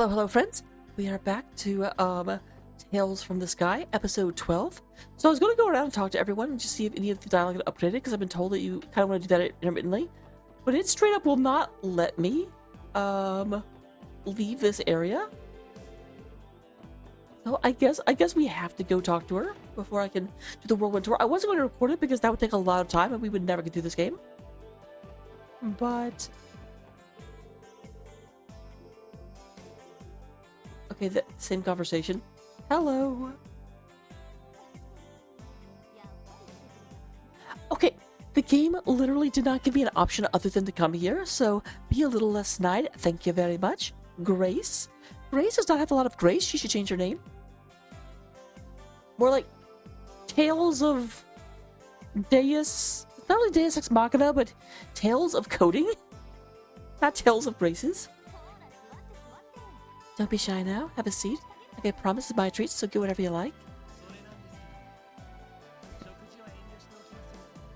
Hello, hello, friends. We are back to Tales from the Sky, episode 12. So I was going to go around and talk to everyone and just see if any of the dialogue got updated, because I've been told that you kind of want to do that intermittently. But it straight up will not let me leave this area. So I guess we have to go talk to her before I can do the whirlwind tour. I wasn't going to record it because that would take a lot of time and we would never get through this game. But okay, the same conversation. Hello. Okay, the game literally did not give me an option other than to come here, so be a little less snide. Thank you very much. Grace. Grace does not have a lot of grace. She should change her name. More like Tales of Deus. Not really Deus Ex Machina, but Tales of Coding. Not Tales of Graces. Don't be shy now. Have a seat. Like I promised, it's my treat, so get whatever you like.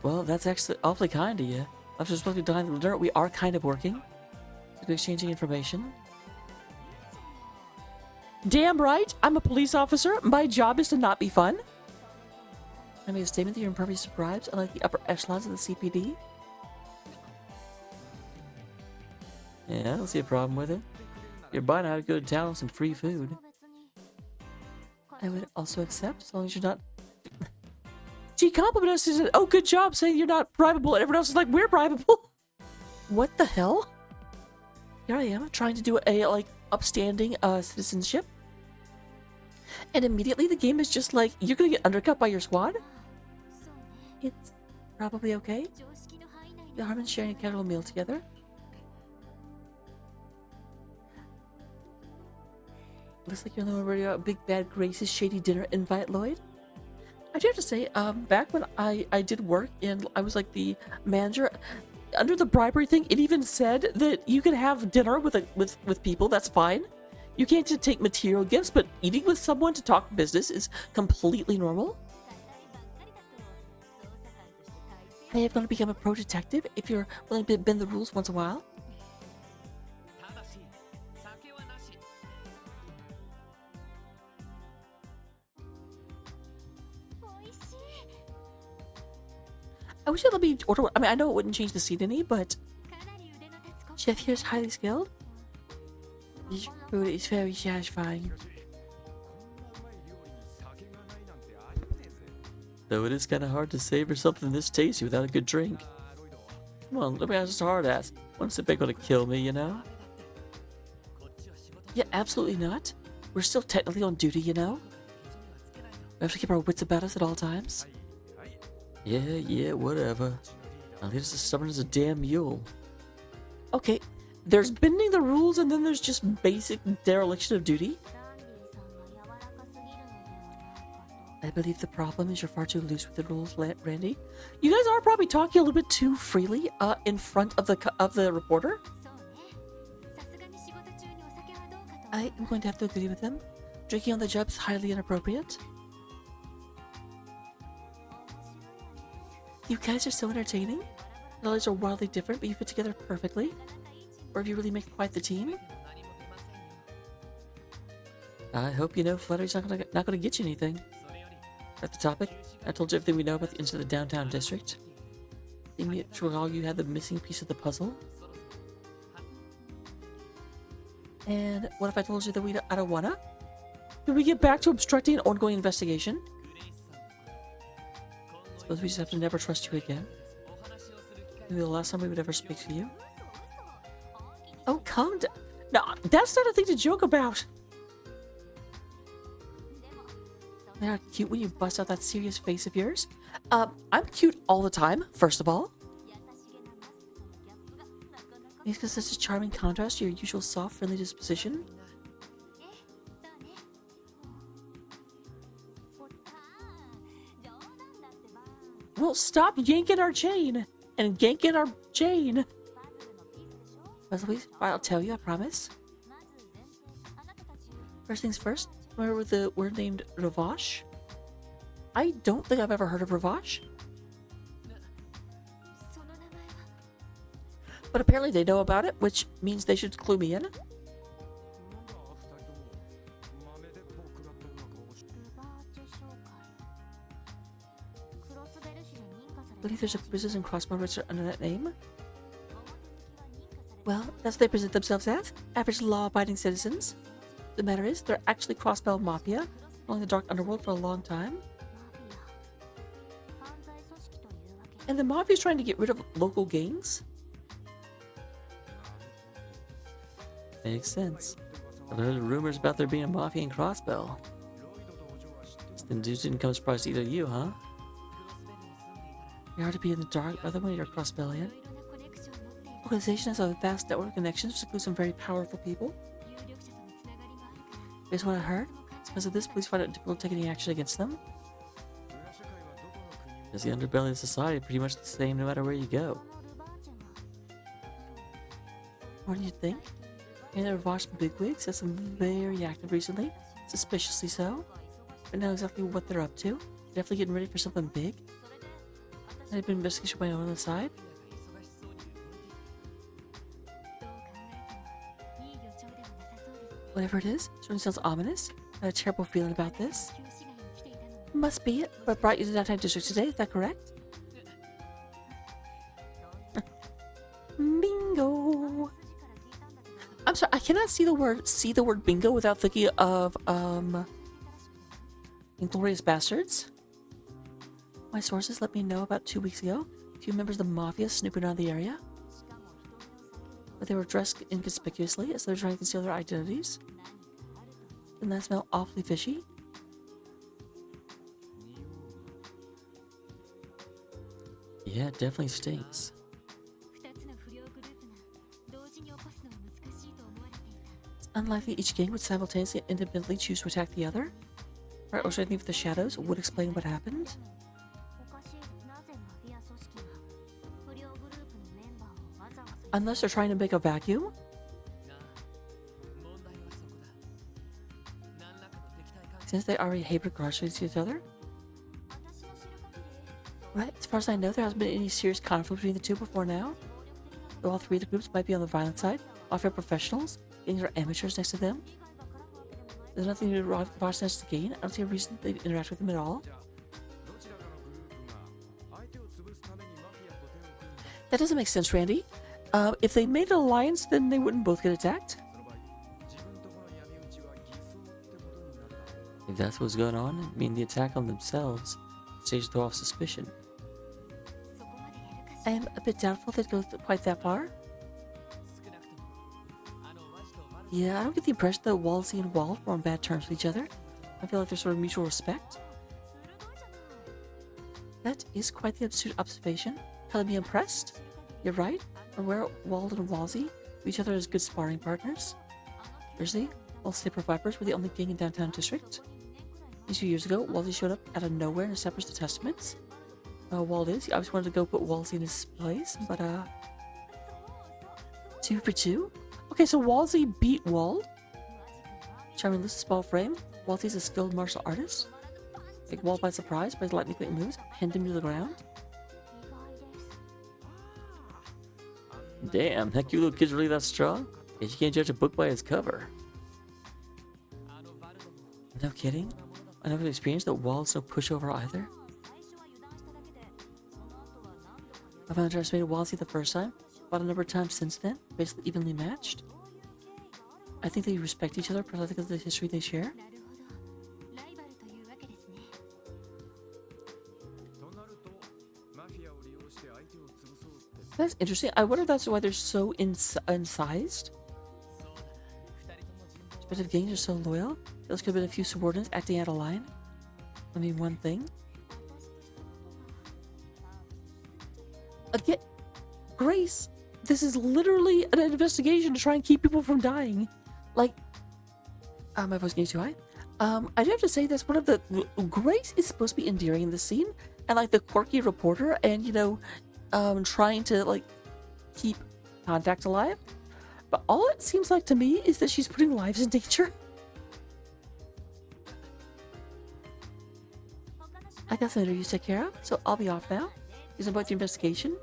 Well, that's actually awfully kind of you. I was just supposed to be behind the dinner. We are kind of working. So exchanging information. Damn right! I'm a police officer. My job is to not be fun. I made a statement that you're impervious to bribes, unlike the upper echelons of the CPD. Yeah, I don't see a problem with it. You're buying out to go to town with some free food. I would also accept, as long as you're not... She complimented us and said, oh, good job saying you're not bribable, and everyone else is like, we're bribable. What the hell? Here I am, trying to do a, like, upstanding citizenship. And immediately the game is just like, you're gonna get undercut by your squad? It's probably okay. The Harmon's sharing a casual meal together. Looks like you're on the one radio Big Bad Grace's shady dinner invite, Lloyd. I do have to say, back when I did work and I was like the manager, under the bribery thing, it even said that you can have dinner with people, that's fine. You can't just take material gifts, but eating with someone to talk business is completely normal. I have going to become a pro detective if you're willing to bend the rules once in a while. I wish I'd let me order one. I mean, I know it wouldn't change the scene any, but chef here is highly skilled. This food is very satisfying. Though it is kind of hard to savor something this tasty without a good drink. Come on, let me ask just a hard ass. One sip ain't gonna kill me, you know? Yeah, absolutely not. We're still technically on duty, you know? We have to keep our wits about us at all times. Yeah, whatever. I'll get us as stubborn as a damn mule. Okay, there's bending the rules and then there's just basic dereliction of duty. I believe the problem is you're far too loose with the rules, Randy. You guys are probably talking a little bit too freely in front of the reporter. I am going to have to agree with them. Drinking on the job is highly inappropriate. You guys are so entertaining. Your lives are wildly different, but you fit together perfectly. Or if you really make quite the team. I hope you know flattery's not gonna get you anything. At the topic, I told you everything we know about the inside of the downtown district. Seemed to all you had the missing piece of the puzzle. And what if I told you that I don't wanna? Did we get back to obstructing an ongoing investigation? Suppose we just have to never trust you again. Maybe the last time we would ever speak to you. Oh, calm down. No, that's not a thing to joke about. They are cute when you bust out that serious face of yours. I'm cute all the time, first of all. It's because such a charming contrast to your usual soft, friendly disposition. Well, stop yanking our chain and yanking our chain. Please, I'll tell you, I promise. First things first, remember the word named Ravash? I don't think I've ever heard of Ravash. But apparently they know about it, which means they should clue me in. believe there's a business and crossbow registered under that name. Well, that's what they present themselves as. Average law-abiding citizens. The matter is, they're actually crossbow mafia, along the dark underworld for a long time. And the mafia is trying to get rid of local gangs? Makes sense. I've heard rumors about there being a mafia in Crossbell. The news didn't come as a surprise to either of you, huh? You're hard to be in the dark, by the way, you're a Crossbellian. Organization has a vast network of connections, which includes some very powerful people. Here's what I heard. It's because of this, police find it difficult to take any action against them. Because the underbelly of society is pretty much the same no matter where you go. What do you think? You know, Vosh bigwigs has been very active recently, suspiciously so. I know exactly what they're up to. Definitely getting ready for something big. I've been investigating my own on the side. Whatever it is, certainly sounds ominous. I have a terrible feeling about this. Must be it, but brought you to downtown district today, is that correct? Bingo! I'm sorry, I cannot see the word bingo without thinking of Inglorious Bastards. My sources let me know about 2 weeks ago a few members of the mafia snooping around the area. But they were dressed inconspicuously as they were trying to conceal their identities. Didn't that smell awfully fishy? Yeah, it definitely stinks. It's unlikely each gang would simultaneously and independently choose to attack the other. Right, or anything with the shadows would explain what happened. Unless they're trying to make a vacuum. Since they already hate regards to each other. Right, as far as I know, there hasn't been any serious conflict between the two before now. Though all three of the groups might be on the violent side, mafia professionals, gangs are amateurs next to them. There's nothing to Vosh has to gain. I don't see a reason they'd interact with them at all. That doesn't make sense, Randy. If they made an alliance, then they wouldn't both get attacked. If that's what's going on, I mean the attack on themselves stage to throw off suspicion. I am a bit doubtful they'd go quite that far. Yeah, I don't get the impression that Walsey and Wald were on bad terms with each other. I feel like there's sort of mutual respect. That is quite the absurd observation. Telling me impressed? You're right. Aware Wald and Walsey view each other as good sparring partners. Seriously, Wald Slipper Vipers were the only gang in downtown district. A few years ago, Walsey showed up out of nowhere and established the testaments. Wald is. He obviously wanted to go put Walsey in his place, but 2 for 2? Okay, so Walsey beat Wald. Charming loose ball frame. Walsey's a skilled martial artist. Take Wald by surprise by his lightning quick moves, pinned him to the ground. Damn, that cute little kid's really that strong? Guess you can't judge a book by its cover. No kidding? I never experienced that Wald's no pushover either. I've underestimated Walsey the first time, about a number of times since then, basically evenly matched. I think they respect each other, partly because of the history they share. That's interesting. I wonder if that's why they're so incised. Respective gangs are so loyal. Those could have been a few subordinates acting out of line. I mean, one thing. Again, Grace, this is literally an investigation to try and keep people from dying. Like, my voice getting too high. I do have to say this, one of the... Grace is supposed to be endearing in this scene. And, like, the quirky reporter and, you know, trying to, like, keep contact alive. But all it seems like to me is that she's putting lives in danger. I got some interviews to take care of, so I'll be off now. Is about the investigation.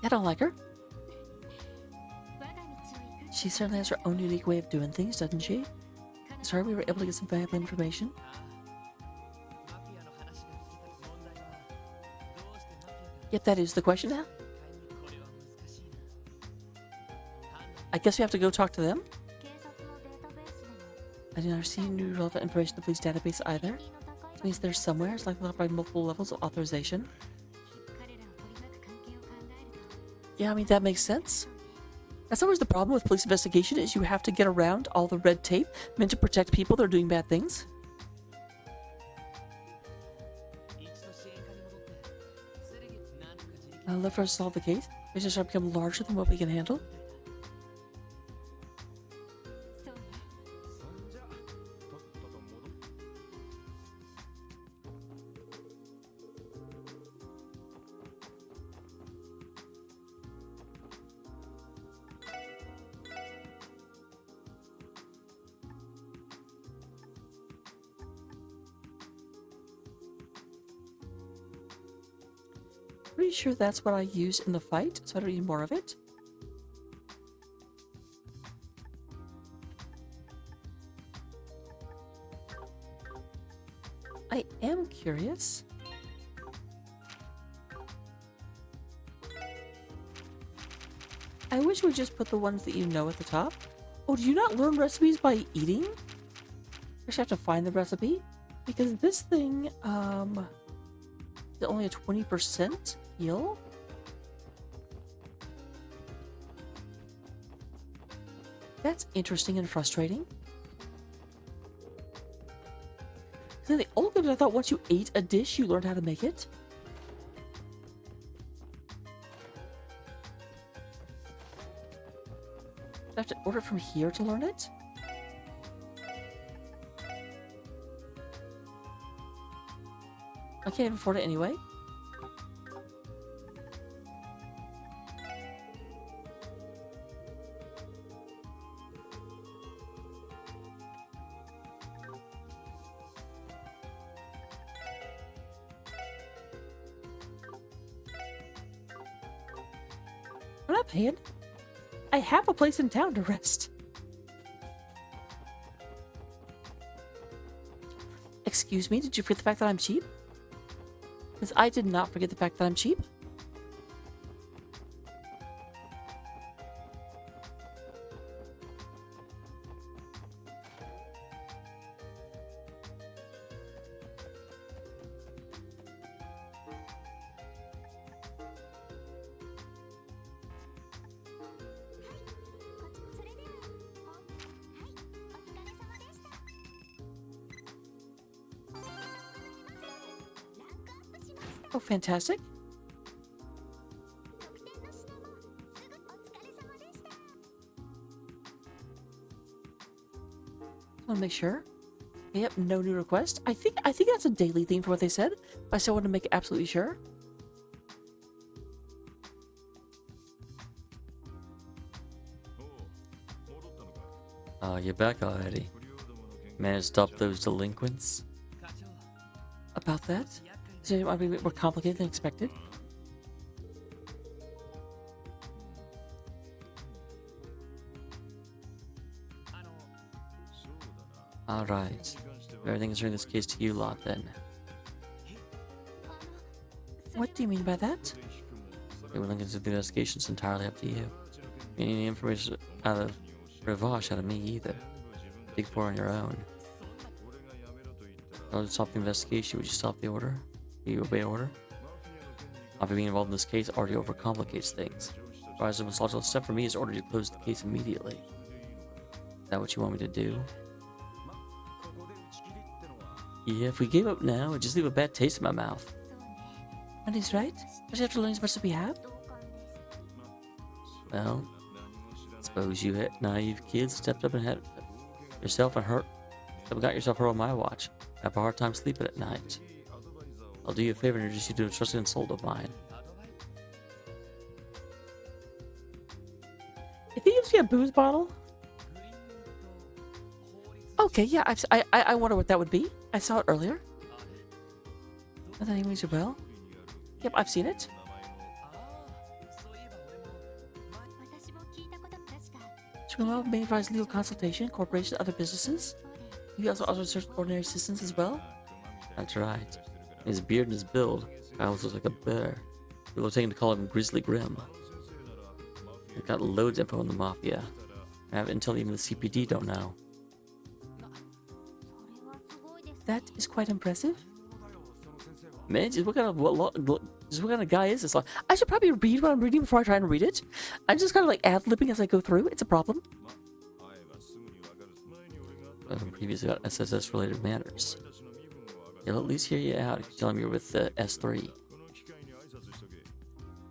I don't like her. She certainly has her own unique way of doing things, doesn't she? Sorry, we were able to get some valuable information. Yep, that is the question now. I guess we have to go talk to them. I did not see new relevant information in the police database either. It means there's somewhere. It's likely by multiple levels of authorization. Yeah, I mean, that makes sense. That's always the problem with police investigation, is you have to get around all the red tape meant to protect people that are doing bad things. I'll let us solve the case. We just start become larger than what we can handle. Pretty sure that's what I used in the fight, so I don't need more of it. I am curious. I wish we just put the ones that you know at the top. Oh, do you not learn recipes by eating? I just have to find the recipe. Because this thing, is only a 20% heal? That's interesting and frustrating. In the old games, I thought once you ate a dish, you learned how to make it. I have to order from here to learn it? I can't afford it anyway. I'm not paying. I have a place in town to rest. Excuse me, did you forget the fact that I'm cheap? Because I did not forget the fact that I'm cheap. Oh, fantastic. I want to make sure. Yep, no new request. I think that's a daily theme for what they said, but I still want to make absolutely sure. Oh, you're back already. Managed to stop those delinquents. About that? Is it a bit more complicated than expected? Alright. Everything is in this case to you lot then. What do you mean by that? They will link into the investigation, it's entirely up to you. You need any information out of Revash out of me either. Dig for on your own. I'll just stop the investigation, would you stop the order? Do you obey order? Not being involved in this case already overcomplicates things. Otherwise, the most logical step for me is to order you to close the case immediately. Is that what you want me to do? Yeah, if we gave up now, it'd just leave a bad taste in my mouth. And he's right. Does you have to learn as much as we have? Well, suppose you naive kids stepped up and had yourself and hurt. Got yourself hurt on my watch. Have a hard time sleeping at night. I'll do you a favor and introduce you to a trusted consultant of mine. If he gives me a booze bottle. Okay, yeah, I wonder what that would be. I saw it earlier. And then he rings your bell. Yep, I've seen it. Chuma may advise legal consultation, corporations, other businesses. He also offers certain ordinary assistance as well. That's right. His beard and his build, I also looks like a bear. People are taking to call him Grizzly Grim. We've got loads of info on the Mafia. I have intel even the CPD don't know. That is quite impressive. Man, just what kind of guy is this? Like, I should probably read what I'm reading before I try and read it. I'm just kind of like ad-libbing as I go through. It's a problem. From previously about SSS-related matters. He'll at least hear you out if you tell him you're with S3. You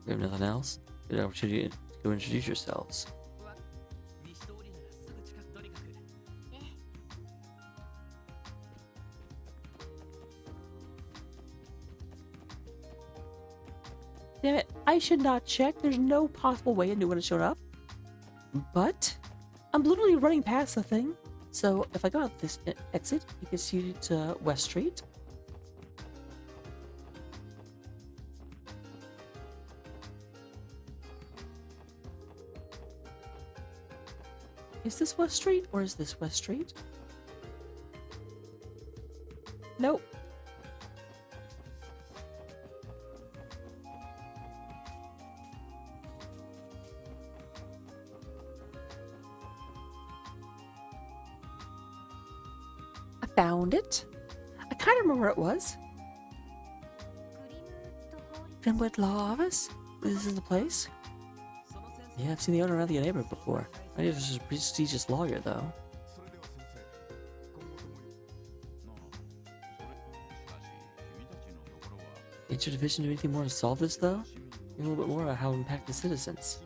have nothing else? Good opportunity to go introduce yourselves. Damn it, I should not check. There's no possible way a new one has shown up. But I'm literally running past the thing. So if I go out this exit, it gets you to West Street. Is this West Street or is this West Street? Nope. I found it. I kind of remember where it was. Grimwood Law Office? This is the place? Yeah, I've seen the owner around the neighborhood before. I knew this was a prestigious lawyer, though. Ain't your division do anything more to solve this, though? A little bit more about how it impact the citizens.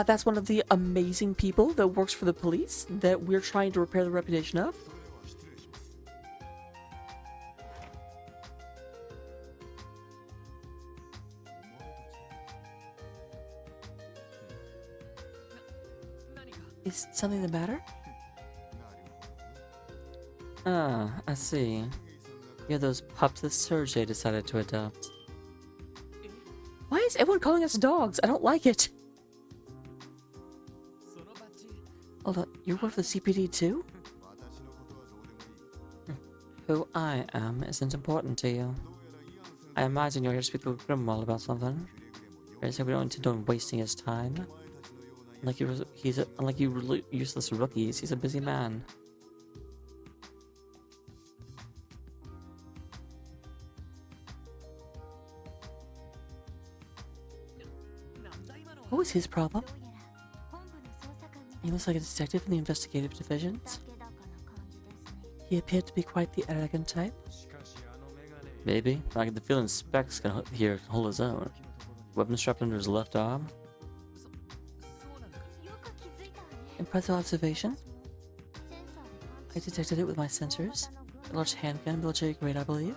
That's one of the amazing people that works for the police that we're trying to repair the reputation of. Is something the matter? Ah, I see. You're those pups that Sergei decided to adopt. Why is everyone calling us dogs? I don't like it. Hold on, you work for the CPD too? Who I am isn't important to you. I imagine you're here to speak to Grimwald about something. I said we don't intend on wasting his time. Unlike you useless rookies, he's a busy man. What was his problem? He looks like a detective in the investigative divisions. He appeared to be quite the arrogant type. Maybe. I get the feeling Specs can hold his own. Weapon strapped under his left arm. Impressive observation. I detected it with my sensors. A large handgun, military grade, I believe.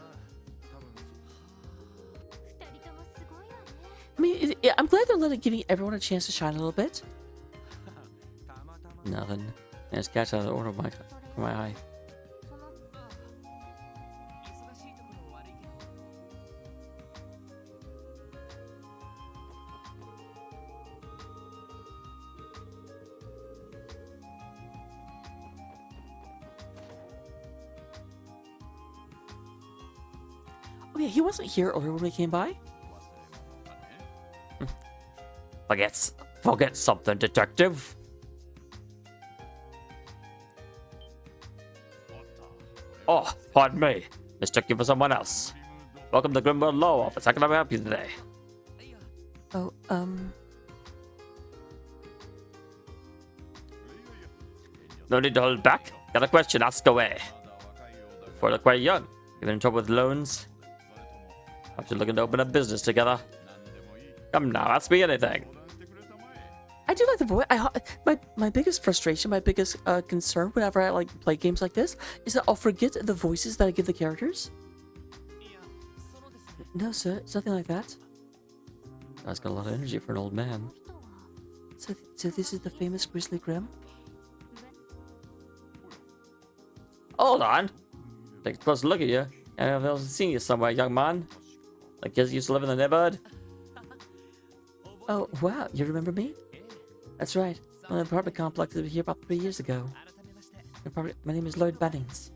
I mean, I'm glad they're giving everyone a chance to shine a little bit. Nothing. I just catch out of the order of my eye. Oh yeah, he wasn't here earlier when we came by. Forget something, detective. Oh, pardon me. Mistook you for someone else. Welcome to Grimwald Law Office. How can I help you today? Oh, no need to hold back. Got a question, ask away. Before look quite young. You been in trouble with loans? Perhaps you're looking to open a business together. Come now, ask me anything. I do like the voice. My biggest frustration, my biggest concern whenever I play games like this is that I'll forget the voices that I give the characters. No, sir, it's nothing like that. That's got a lot of energy for an old man. So this is the famous Grizzly Grim? Hold on. Take a close look at you. I've seen you somewhere, young man. Like you used to live in the neighborhood. Oh, wow, you remember me? That's right. One of the apartment complexes was here about 3 years ago. My name is Lloyd Bannings.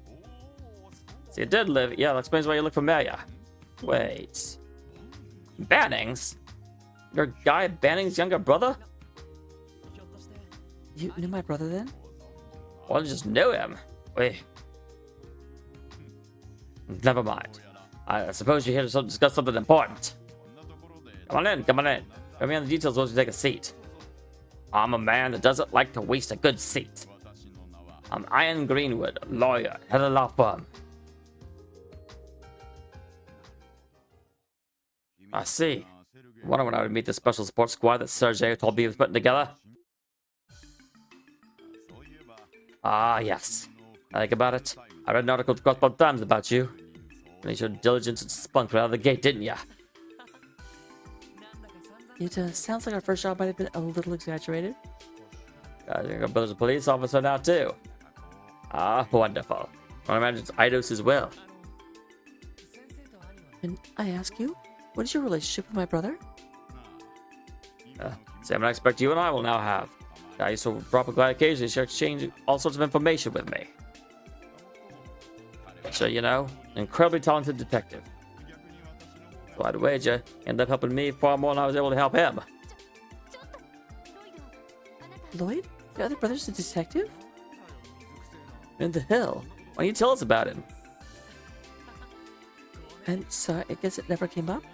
So you did live. Yeah, that explains why you look familiar. Wait. Bannings? You're Guy Banning's younger brother? You knew my brother then? Well, I just knew him. Wait. Never mind. I suppose you're here to discuss something important. Come on in, come on in. Let me on the details once you take a seat. I'm a man that doesn't like to waste a good seat. I'm Ian Greenwood, lawyer, head of the law firm. I see. I wonder when I would meet the special support squad that Sergei told me he was putting together. Ah, yes. I think about it. I read an article in the Crossbow Times about you. And you showed diligence and spunk right out of the gate, didn't ya? It sounds like our first job might have been a little exaggerated. I think our brother's a police officer now, too. Ah, wonderful. I imagine it's Eidos as well. Can I ask you, what is your relationship with my brother? Same I expect you and I will now have. I used to proper glad occasionally share exchange all sorts of information with me. So, you know, an incredibly talented detective. So I'd wager he ended up helping me far more than I was able to help him. Lloyd? Your other brother's a detective? In the hell? Why don't you tell us about him? And so I guess it never came up?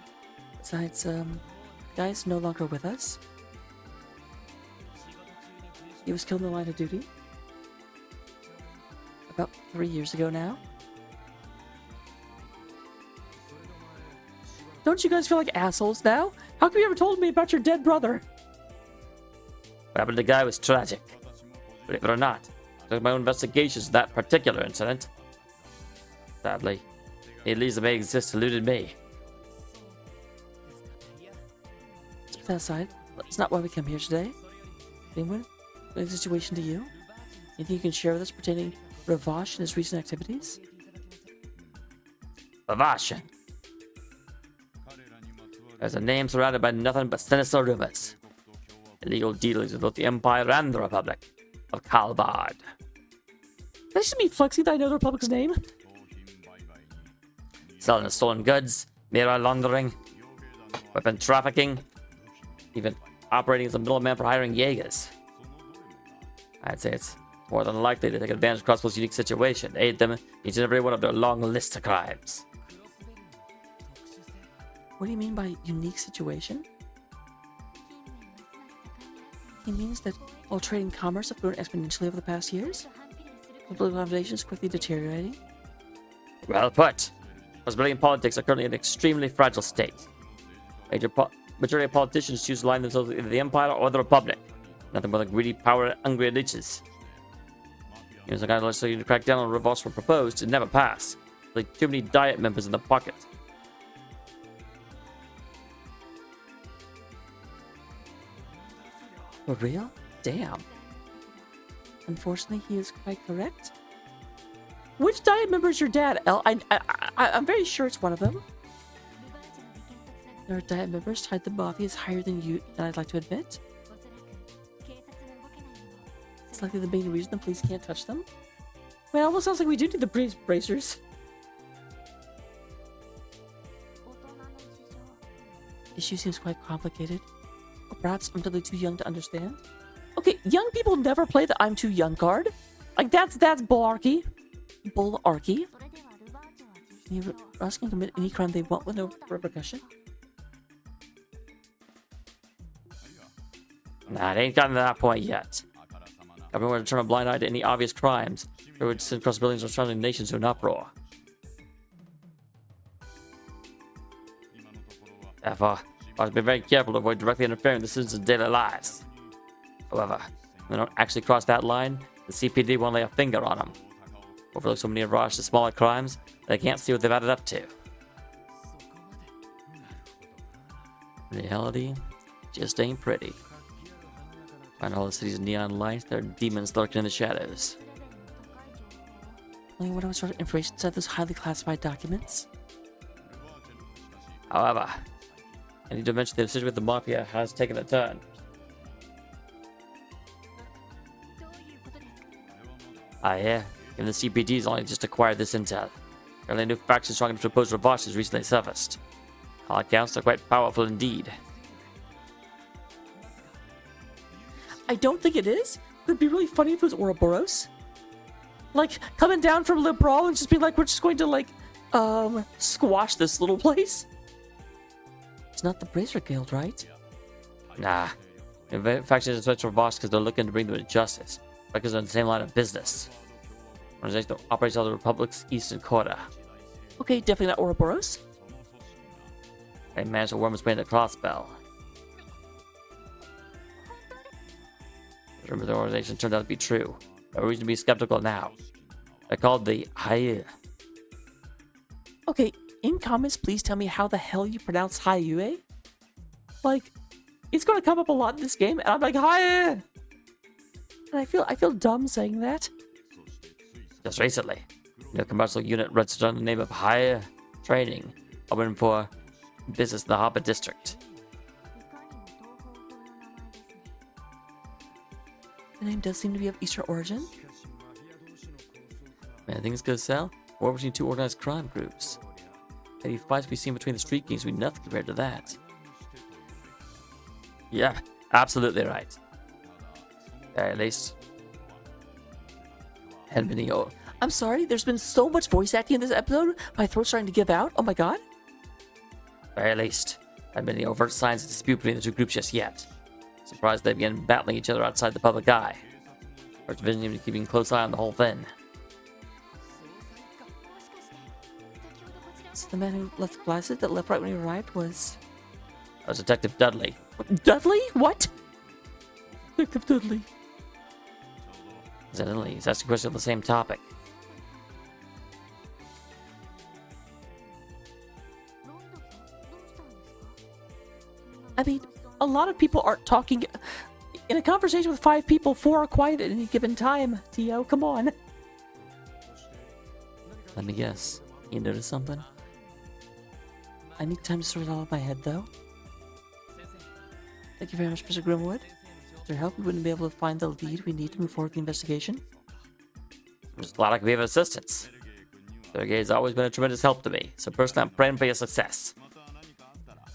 Besides, guy's no longer with us. He was killed in the line of duty. About 3 years ago now. Don't you guys feel like assholes now? How come you ever told me about your dead brother? What happened to the guy was tragic. Believe it or not, I took my own investigations of that particular incident. Sadly, the leads that may exist eluded me. Let's put that aside. That's not why we come here today. Anyone? Any situation to you? Anything you can share with us pertaining to Ravash and his recent activities? Ravash. There's a name surrounded by nothing but sinister rumors. Illegal dealings with both the Empire and the Republic of Kalbard. That should be flexing that I know the Republic's name. Selling of stolen goods, mirror laundering, weapon trafficking, even operating as a middleman for hiring Jaegers. I'd say it's more than likely to take advantage of Crossbow's unique situation, aid them in each and every one of their long list of crimes. What do you mean by unique situation? He means that while trade and commerce have grown exponentially over the past years, political foundations quickly deteriorating. Well put. Brazilian politics are currently in an extremely fragile state. Majority of politicians choose to align themselves with either the Empire or the Republic. Nothing more than greedy power and hungry elites. Even some kind of legislation to crack down on revolts were proposed, it never passed. Like too many diet members in the pocket. For real? Damn. Unfortunately, he is quite correct. Which diet member is your dad, El? I'm very sure it's one of them. There are diet members tied to the mafia is higher than I'd like to admit. It's likely the main reason the police can't touch them. Well, it almost sounds like we do need the bracers. Issue seems quite complicated. Or perhaps I'm totally too young to understand. Okay, young people never play the I'm too young card. Like, that's bullarchy. Bullarchy. Russ can commit any crime they want with no repercussion. Nah, it ain't gotten to that point yet. Everyone would turn a blind eye to any obvious crimes. It would send across billions of surrounding nations to an uproar. Therefore, I must be very careful to avoid directly interfering with the citizens' daily lives. However, when they don't actually cross that line, the CPD won't lay a finger on them. Overlook so many of Raj's smaller crimes, they can't see what they've added up to. Reality just ain't pretty. Find all the city's neon lights, there are demons lurking in the shadows. Only what sort of information inside those highly classified documents? However, I need to mention the decision with the Mafia has taken a turn. Ah, yeah. Even the CPD has only just acquired this intel. Apparently, a new faction strong enough to oppose Ravash has recently surfaced. All accounts are quite powerful indeed. I don't think it is. It would be really funny if it was Ouroboros. Like, coming down from Liberal and just being like, we're just going to, like, squash this little place. It's not the Bracer Guild, right? Nah. The faction is such Ravash because they're looking to bring them to justice. Because they're in the same line of business. Organization that operates all the Republic's eastern quarter. Okay, definitely not Ouroboros. They managed to worm its way into Crossbell. The rumor of the organization turned out to be true. No reason to be skeptical now. They're called the Haie. Okay, in comments, please tell me how the hell you pronounce Haie. Like, it's gonna come up a lot in this game, and I'm like, Haie! And I feel dumb saying that. Just recently, a commercial unit registered under the name of Haie Trading, open for business in the Harbor District. The name does seem to be of Eastern origin. Man, things go south. War between two organized crime groups. Any fights we've seen between the street gangs would be nothing compared to that. Yeah, absolutely right. At least. I'm sorry, there's been so much voice acting in this episode, my throat's starting to give out. Oh my god. Very least. I've been the overt signs of dispute between the two groups just yet. Surprised they began battling each other outside the public eye. Our division even keeping a close eye on the whole thing. So the man who left glasses that left right when he arrived was... That was Detective Dudley. Dudley? What? Detective Dudley. Incidentally, he's asking questions on the same topic. I mean, a lot of people aren't talking. In a conversation with 5 people, 4 are quiet at any given time. Tio, come on. Let me guess. You noticed something? I need time to sort it all in my head, though. Thank you very much, Mr. Grimwood. With your help, we wouldn't be able to find the lead we need to move forward with the investigation. I'm just glad I could be of assistance. Sergei has always been a tremendous help to me, so personally I'm praying for your success.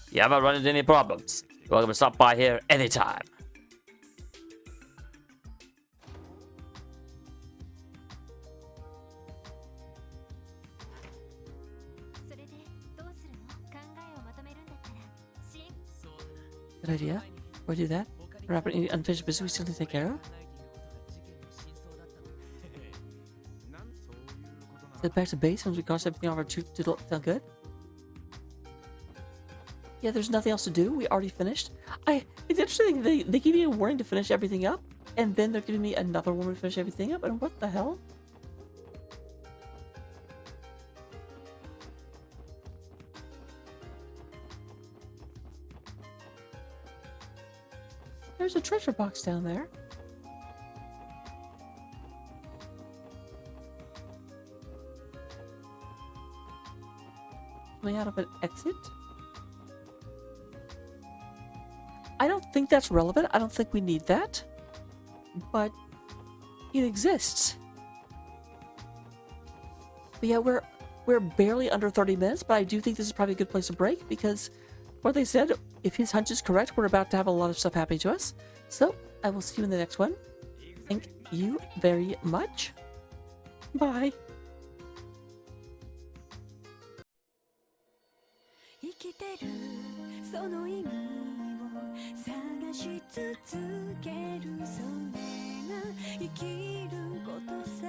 If you ever run into any problems, you're welcome to stop by here anytime. Good idea. Why do that? Wrap any unfinished business we still need to take care of? Get back to base once we cross everything off our troops to feel good? Yeah, there's nothing else to do. We already finished. It's interesting. They give me a warning to finish everything up, and then they're giving me another warning to finish everything up, and what the hell? There's a treasure box down there. Coming out of an exit? I don't think that's relevant. I don't think we need that. But it exists. But yeah, we're barely under 30 minutes, but I do think this is probably a good place to break because what they said, if his hunch is correct, we're about to have a lot of stuff happening to us. So I will see you in the next one. Thank you very much. Bye. 生きてるその意味を探し続けるそれが生きることさ